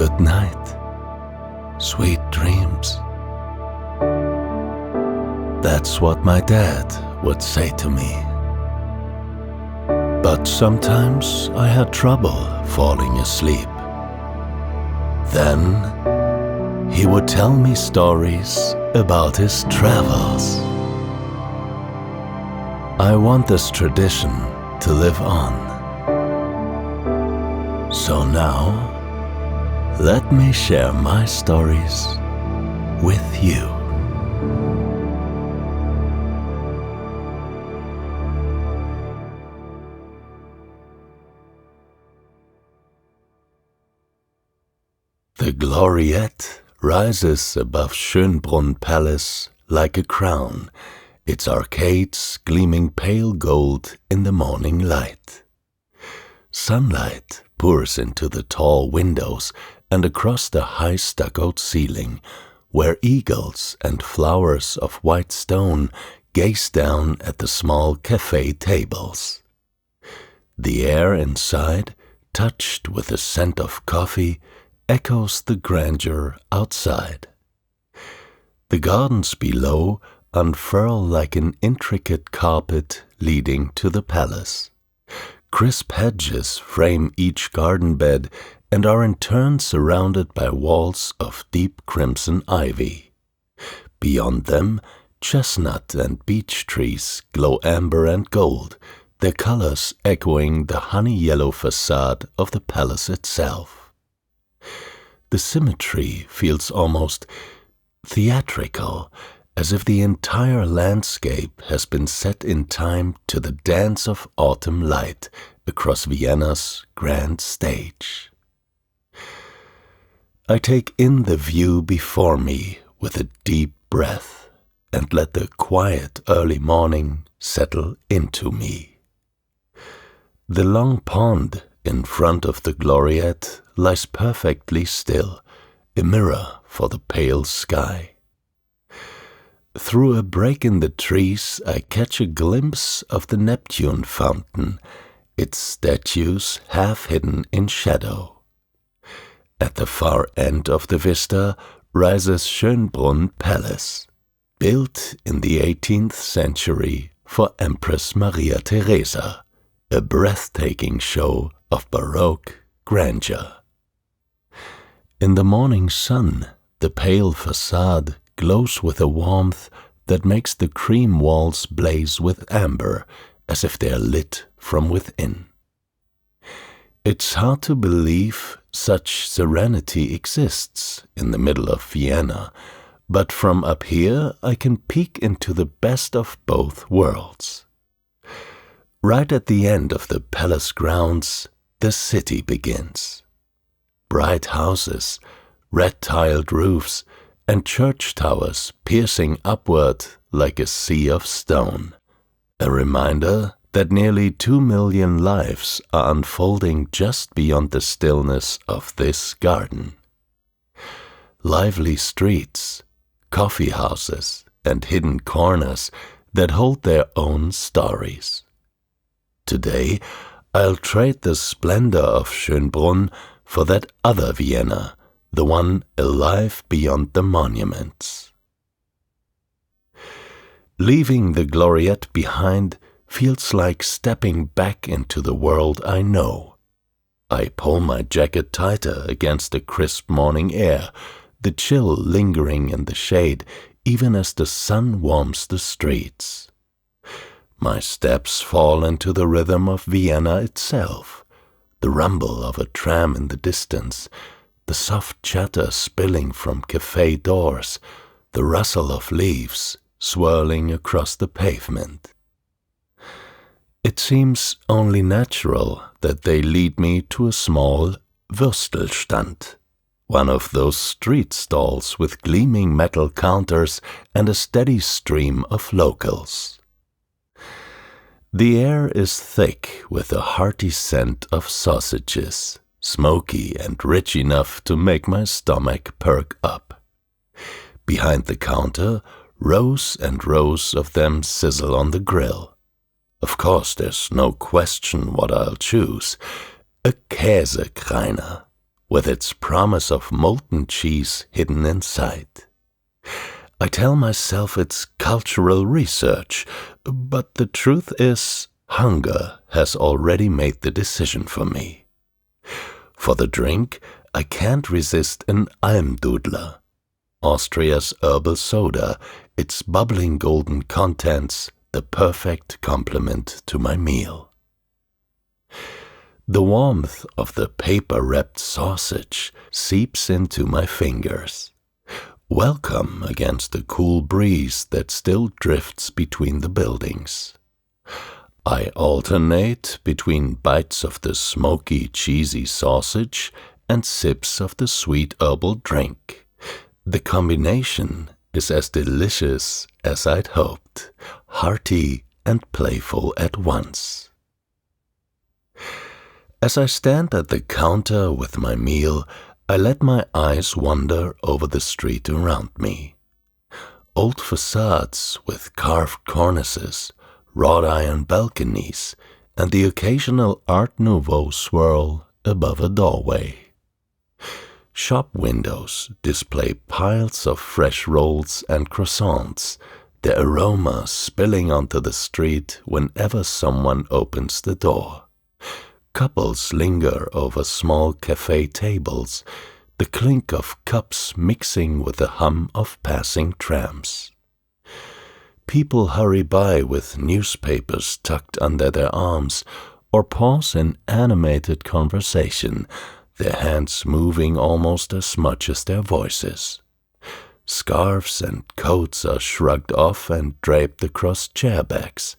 Good night, sweet dreams. That's what my dad would say to me. But sometimes I had trouble falling asleep. Then he would tell me stories about his travels. I want this tradition to live on. So now, let me share my stories with you. The Gloriette rises above Schönbrunn Palace like a crown, its arcades gleaming pale gold in the morning light. Sunlight pours into the tall windows and across the high stuccoed ceiling, where eagles and flowers of white stone gaze down at the small cafe tables. The air inside, touched with the scent of coffee, echoes the grandeur outside. The gardens below unfurl like an intricate carpet leading to the palace. Crisp hedges frame each garden bed and are in turn surrounded by walls of deep crimson ivy. Beyond them, chestnut and beech trees glow amber and gold, their colors echoing the honey-yellow facade of the palace itself. The symmetry feels almost theatrical, as if the entire landscape has been set in time to the dance of autumn light across Vienna's grand stage. I take in the view before me with a deep breath and let the quiet early morning settle into me. The long pond in front of the Gloriette lies perfectly still, a mirror for the pale sky. Through a break in the trees I catch a glimpse of the Neptune fountain, its statues half hidden in shadow. At the far end of the vista rises Schönbrunn Palace, built in the 18th century for Empress Maria Theresa, a breathtaking show of Baroque grandeur. In the morning sun, the pale facade glows with a warmth that makes the cream walls blaze with amber, as if they are lit from within. It's hard to believe such serenity exists in the middle of Vienna, but from up here I can peek into the best of both worlds. Right at the end of the palace grounds, the city begins. Bright houses, red-tiled roofs, and church towers piercing upward like a sea of stone. A reminder that nearly 2 million lives are unfolding just beyond the stillness of this garden. Lively streets, coffee houses, and hidden corners that hold their own stories. Today, I'll trade the splendor of Schönbrunn for that other Vienna, the one alive beyond the monuments. Leaving the Gloriette behind feels like stepping back into the world I know. I pull my jacket tighter against the crisp morning air, the chill lingering in the shade even as the sun warms the streets. My steps fall into the rhythm of Vienna itself, the rumble of a tram in the distance, the soft chatter spilling from cafe doors, the rustle of leaves swirling across the pavement. It seems only natural that they lead me to a small Würstelstand, one of those street stalls with gleaming metal counters and a steady stream of locals. The air is thick with a hearty scent of sausages, smoky and rich enough to make my stomach perk up. Behind the counter, rows and rows of them sizzle on the grill. Of course, there's no question what I'll choose. A Käsekreiner, with its promise of molten cheese hidden inside. I tell myself it's cultural research, but the truth is, hunger has already made the decision for me. For the drink, I can't resist an Almdudler, Austria's herbal soda, its bubbling golden contents, the perfect complement to my meal. The warmth of the paper-wrapped sausage seeps into my fingers, welcome against the cool breeze that still drifts between the buildings. I alternate between bites of the smoky, cheesy sausage and sips of the sweet herbal drink. The combination is as delicious as I'd hoped, hearty and playful at once. As I stand at the counter with my meal, I let my eyes wander over the street around me. Old facades with carved cornices, wrought iron balconies, and the occasional Art Nouveau swirl above a doorway. Shop windows display piles of fresh rolls and croissants, their aroma spilling onto the street whenever someone opens the door. Couples linger over small cafe tables, the clink of cups mixing with the hum of passing trams. People hurry by with newspapers tucked under their arms or pause in animated conversation, their hands moving almost as much as their voices. Scarves and coats are shrugged off and draped across chairbacks,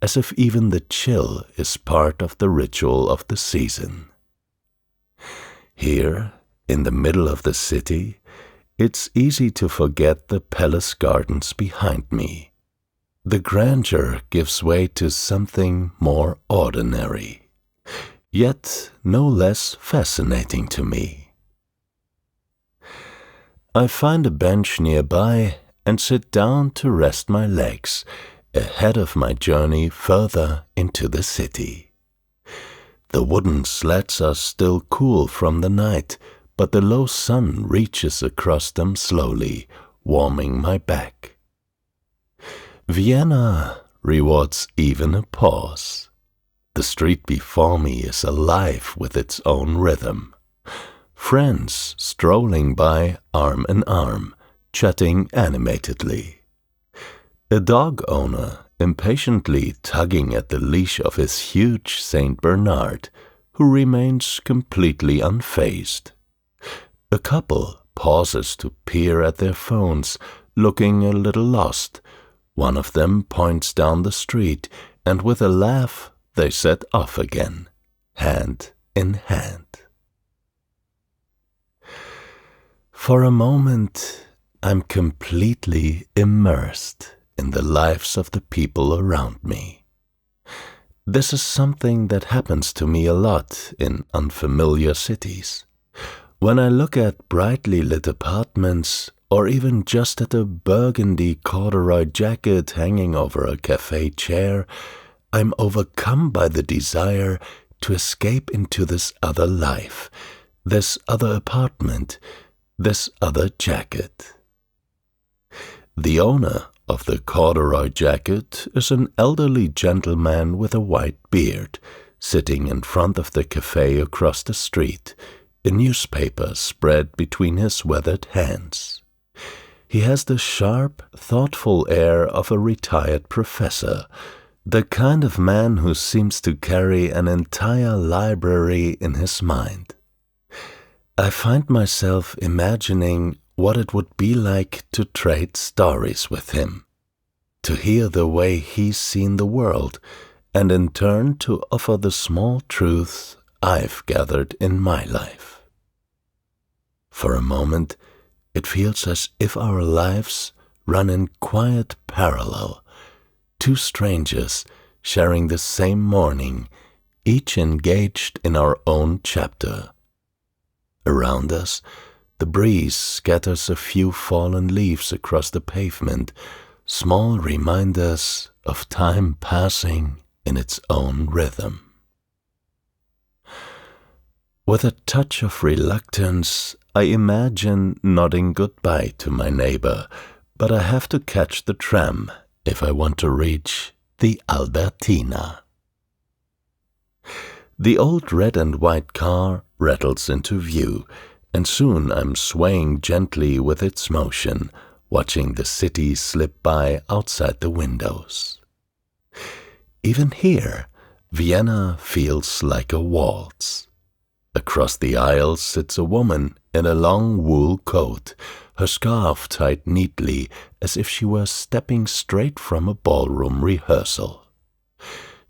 as if even the chill is part of the ritual of the season. Here, in the middle of the city, it's easy to forget the palace gardens behind me. The grandeur gives way to something more ordinary, yet no less fascinating to me. I find a bench nearby and sit down to rest my legs ahead of my journey further into the city. The wooden slats are still cool from the night, but the low sun reaches across them slowly, warming my back. Vienna rewards even a pause. The street before me is alive with its own rhythm. Friends strolling by arm in arm, chatting animatedly. A dog owner impatiently tugging at the leash of his huge Saint Bernard, who remains completely unfazed. A couple pauses to peer at their phones, looking a little lost. One of them points down the street, and with a laugh they set off again, hand in hand. For a moment, I'm completely immersed in the lives of the people around me. This is something that happens to me a lot in unfamiliar cities. When I look at brightly lit apartments, or even just at a burgundy corduroy jacket hanging over a cafe chair, I'm overcome by the desire to escape into this other life, this other apartment, this other jacket. The owner of the corduroy jacket is an elderly gentleman with a white beard, sitting in front of the cafe across the street, a newspaper spread between his weathered hands. He has the sharp, thoughtful air of a retired professor, the kind of man who seems to carry an entire library in his mind. I find myself imagining what it would be like to trade stories with him, to hear the way he's seen the world, and in turn to offer the small truths I've gathered in my life. For a moment, it feels as if our lives run in quiet parallel, two strangers sharing the same morning, each engaged in our own chapter. Around us, the breeze scatters a few fallen leaves across the pavement, small reminders of time passing in its own rhythm. With a touch of reluctance, I imagine nodding goodbye to my neighbor, but I have to catch the tram if I want to reach the Albertina. The old red and white car rattles into view, and soon I'm swaying gently with its motion, watching the city slip by outside the windows. Even here, Vienna feels like a waltz. Across the aisle sits a woman in a long wool coat, her scarf tied neatly as if she were stepping straight from a ballroom rehearsal.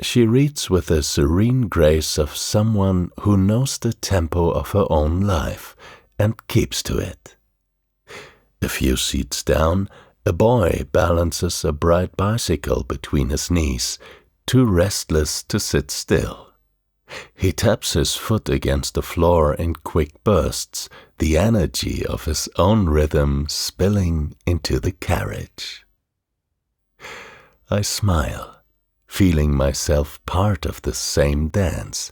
She reads with the serene grace of someone who knows the tempo of her own life and keeps to it. A few seats down, a boy balances a bright bicycle between his knees, too restless to sit still. He taps his foot against the floor in quick bursts, the energy of his own rhythm spilling into the carriage. I smile, feeling myself part of the same dance,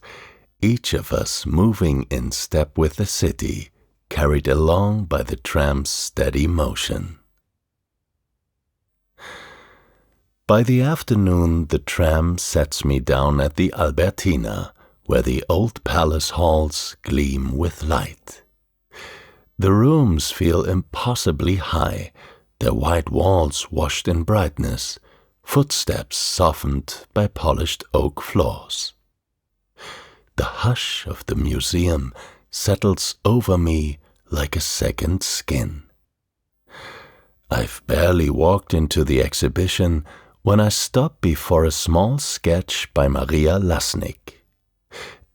each of us moving in step with the city, carried along by the tram's steady motion. By the afternoon, the tram sets me down at the Albertina, where the old palace halls gleam with light. The rooms feel impossibly high, their white walls washed in brightness, footsteps softened by polished oak floors. The hush of the museum settles over me like a second skin. I've barely walked into the exhibition when I stop before a small sketch by Maria Lasnik.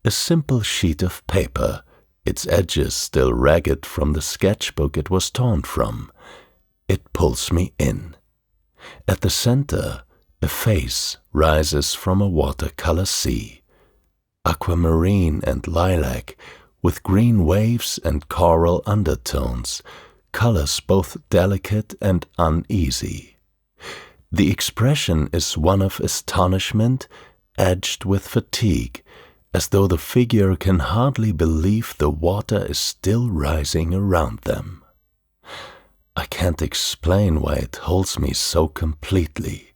A simple sheet of paper, its edges still ragged from the sketchbook it was torn from. It pulls me in. At the center, a face rises from a watercolor sea, aquamarine and lilac, with green waves and coral undertones, colors both delicate and uneasy. The expression is one of astonishment, edged with fatigue, as though the figure can hardly believe the water is still rising around them. I can't explain why it holds me so completely.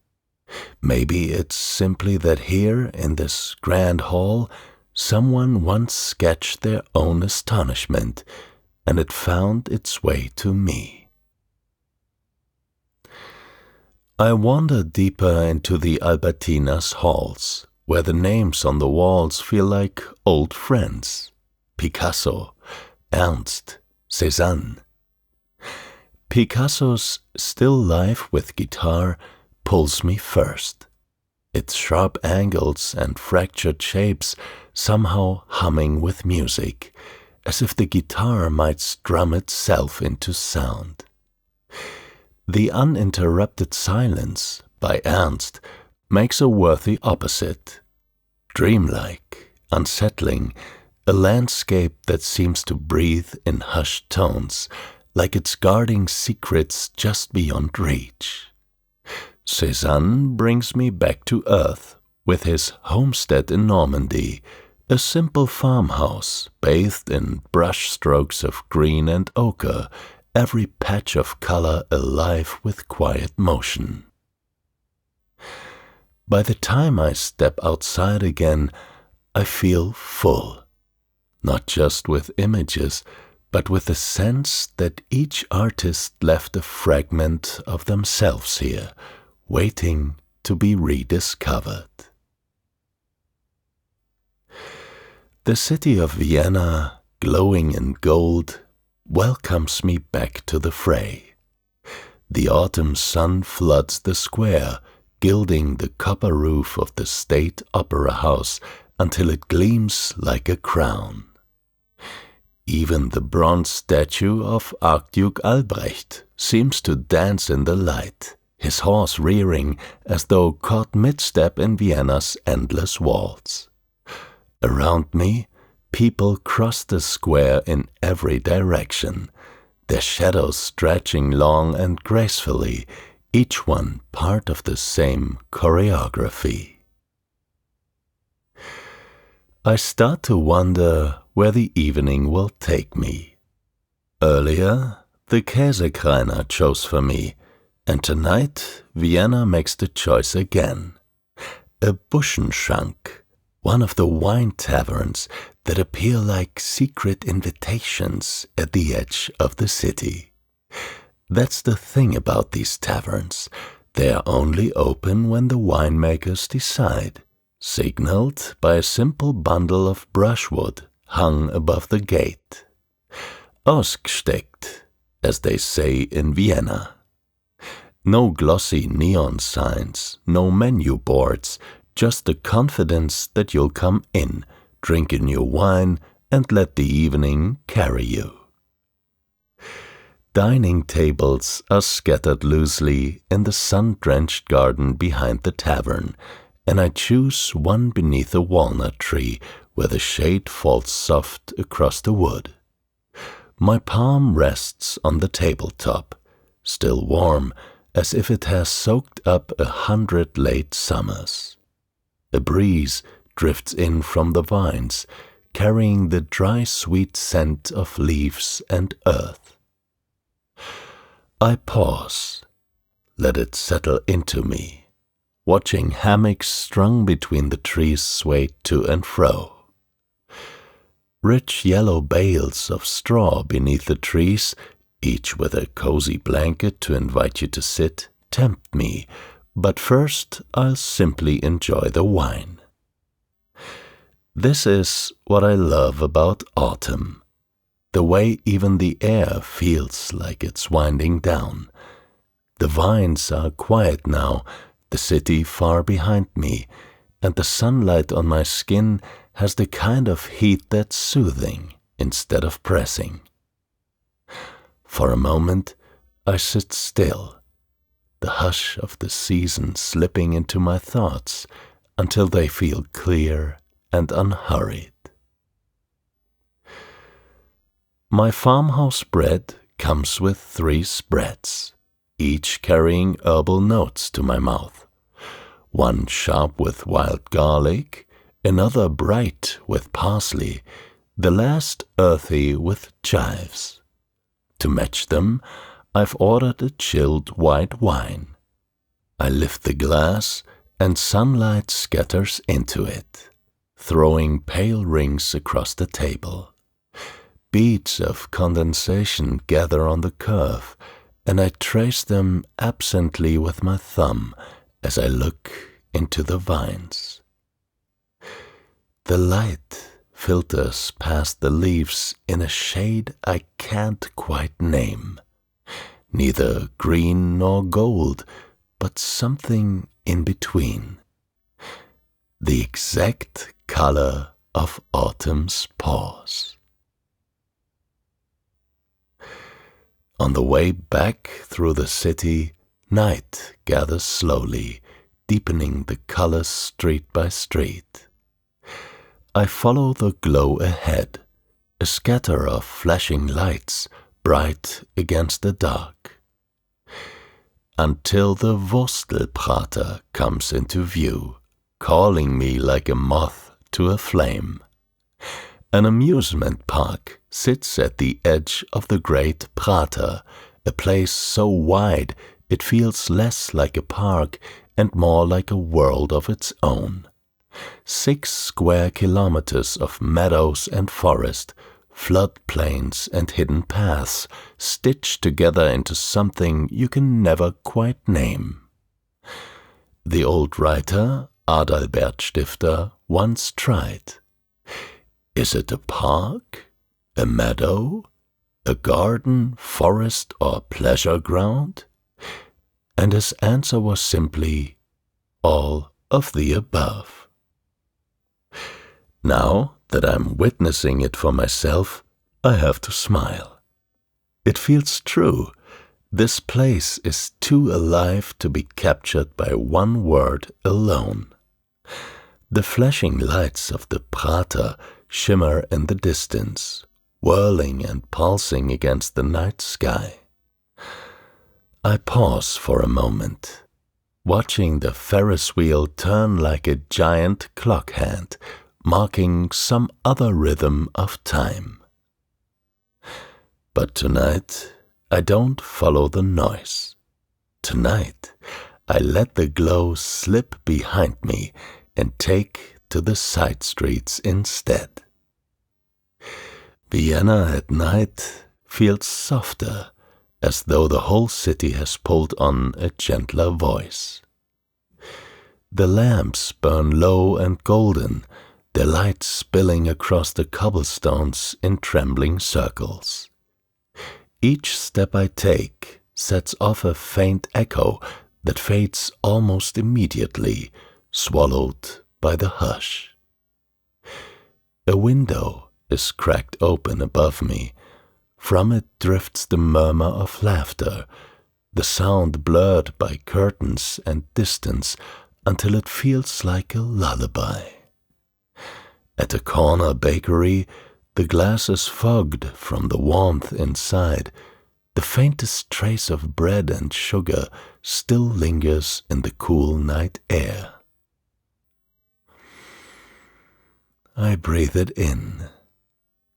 Maybe it's simply that here, in this grand hall, someone once sketched their own astonishment, and it found its way to me. I wander deeper into the Albertina's halls, where the names on the walls feel like old friends: Picasso, Ernst, Cézanne. Picasso's still life with guitar pulls me first, its sharp angles and fractured shapes somehow humming with music, as if the guitar might strum itself into sound. The Uninterrupted Silence by Ernst makes a worthy opposite. Dreamlike, unsettling, a landscape that seems to breathe in hushed tones, like it's guarding secrets just beyond reach. Cézanne brings me back to earth with his homestead in Normandy, a simple farmhouse bathed in brush strokes of green and ochre, every patch of color alive with quiet motion. By the time I step outside again, I feel full, not just with images, but with the sense that each artist left a fragment of themselves here, waiting to be rediscovered. The city of Vienna, glowing in gold, welcomes me back to the fray. The autumn sun floods the square, gilding the copper roof of the State Opera House until it gleams like a crown. Even the bronze statue of Archduke Albrecht seems to dance in the light, his horse rearing as though caught mid-step in Vienna's endless waltz. Around me, people cross the square in every direction, their shadows stretching long and gracefully, each one part of the same choreography. I start to wonder where the evening will take me. Earlier, the Käsekreiner chose for me, and tonight Vienna makes the choice again. A Buschenschank, one of the wine taverns that appear like secret invitations at the edge of the city. That's the thing about these taverns. They are only open when the winemakers decide, signaled by a simple bundle of brushwood hung above the gate. Ausgesteckt, as they say in Vienna. No glossy neon signs, no menu boards, just the confidence that you'll come in, drink a new wine, and let the evening carry you. Dining tables are scattered loosely in the sun-drenched garden behind the tavern, and I choose one beneath a walnut tree where the shade falls soft across the wood. My palm rests on the tabletop, still warm, as if it has soaked up 100 late summers. A breeze drifts in from the vines, carrying the dry sweet scent of leaves and earth. I pause, let it settle into me, watching hammocks strung between the trees sway to and fro. Rich yellow bales of straw beneath the trees, each with a cozy blanket to invite you to sit, tempt me, but first I'll simply enjoy the wine. This is what I love about autumn, the way even the air feels like it's winding down. The vines are quiet now, the city far behind me, and the sunlight on my skin has the kind of heat that's soothing instead of pressing. For a moment, I sit still, the hush of the season slipping into my thoughts until they feel clear and unhurried. My farmhouse bread comes with 3 spreads, each carrying herbal notes to my mouth. One sharp with wild garlic, another bright with parsley, the last earthy with chives. To match them, I've ordered a chilled white wine. I lift the glass, and sunlight scatters into it, throwing pale rings across the table. Beads of condensation gather on the curve, and I trace them absently with my thumb as I look into the vines. The light filters past the leaves in a shade I can't quite name. Neither green nor gold, but something in between. The exact color of autumn's pause. On the way back through the city, night gathers slowly, deepening the colors street by street. I follow the glow ahead, a scatter of flashing lights, bright against the dark, until the Wurstelprater comes into view, calling me like a moth to a flame. An amusement park sits at the edge of the great Prater, a place so wide it feels less like a park and more like a world of its own. 6 square kilometers of meadows and forest, floodplains and hidden paths, stitched together into something you can never quite name. The old writer, Adalbert Stifter, once tried. Is it a park, a meadow, a garden, forest, or pleasure ground? And his answer was simply, all of the above. Now that I'm witnessing it for myself, I have to smile. It feels true. This place is too alive to be captured by one word alone. The flashing lights of the Prater shimmer in the distance, whirling and pulsing against the night sky. I pause for a moment, watching the Ferris wheel turn like a giant clock hand, marking some other rhythm of time. But tonight, I don't follow the noise. Tonight, I let the glow slip behind me and take to the side streets instead. Vienna at night feels softer, as though the whole city has pulled on a gentler voice. The lamps burn low and golden, their light spilling across the cobblestones in trembling circles. Each step I take sets off a faint echo that fades almost immediately, swallowed by the hush. A window is cracked open above me. From it drifts the murmur of laughter, the sound blurred by curtains and distance until it feels like a lullaby. At a corner bakery, the glass is fogged from the warmth inside. The faintest trace of bread and sugar still lingers in the cool night air. I breathe it in,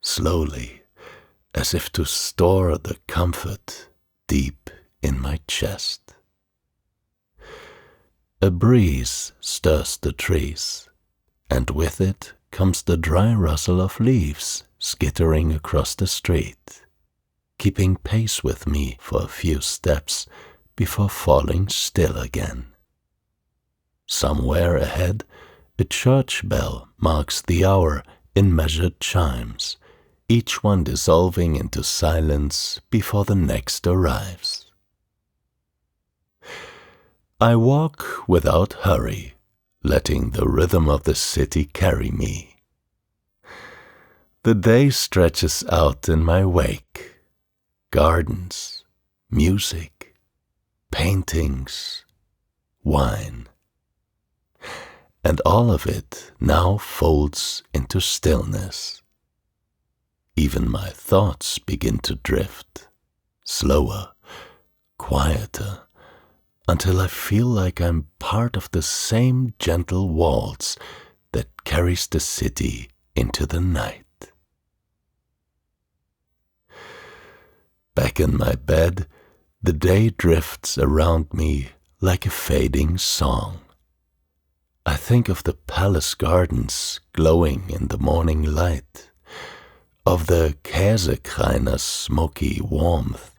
slowly, as if to store the comfort deep in my chest. A breeze stirs the trees, and with it comes the dry rustle of leaves skittering across the street, keeping pace with me for a few steps before falling still again. Somewhere ahead, a church bell marks the hour in measured chimes, each one dissolving into silence before the next arrives. I walk without hurry, letting the rhythm of the city carry me. The day stretches out in my wake. Gardens, music, paintings, wine. And all of it now folds into stillness. Even my thoughts begin to drift, slower, quieter, until I feel like I'm part of the same gentle waltz that carries the city into the night. Back in my bed, the day drifts around me like a fading song. I think of the palace gardens glowing in the morning light, of the Käsekreiner's smoky warmth,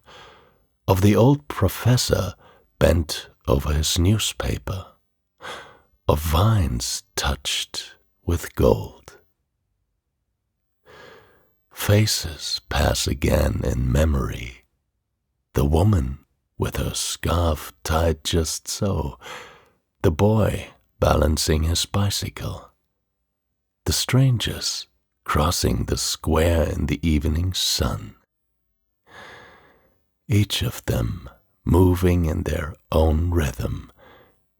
of the old professor bent over his newspaper, of vines touched with gold. Faces pass again in memory. The woman with her scarf tied just so, the boy balancing his bicycle, the strangers crossing the square in the evening sun. Each of them moving in their own rhythm,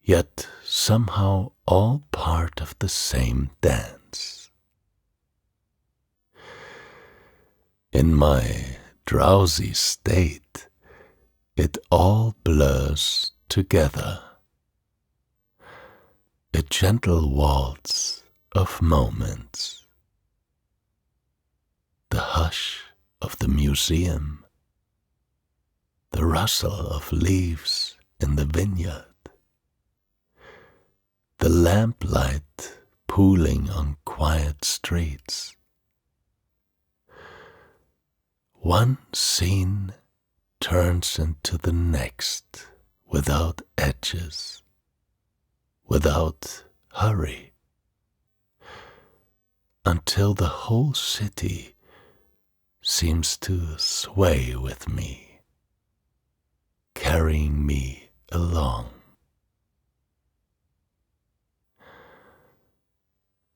yet somehow all part of the same dance. In my drowsy state, it all blurs together. A gentle waltz of moments. The hush of the museum, the rustle of leaves in the vineyard, the lamplight pooling on quiet streets. One scene turns into the next without edges, without hurry, until the whole city seems to sway with me, carrying me along.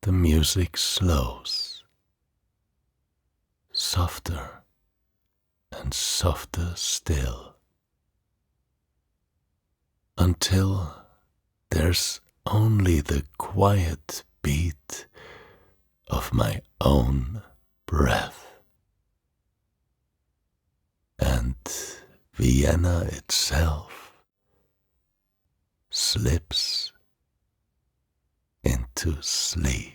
The music slows, softer and softer still, until there's only the quiet beat of my own breath. And Vienna itself slips into sleep.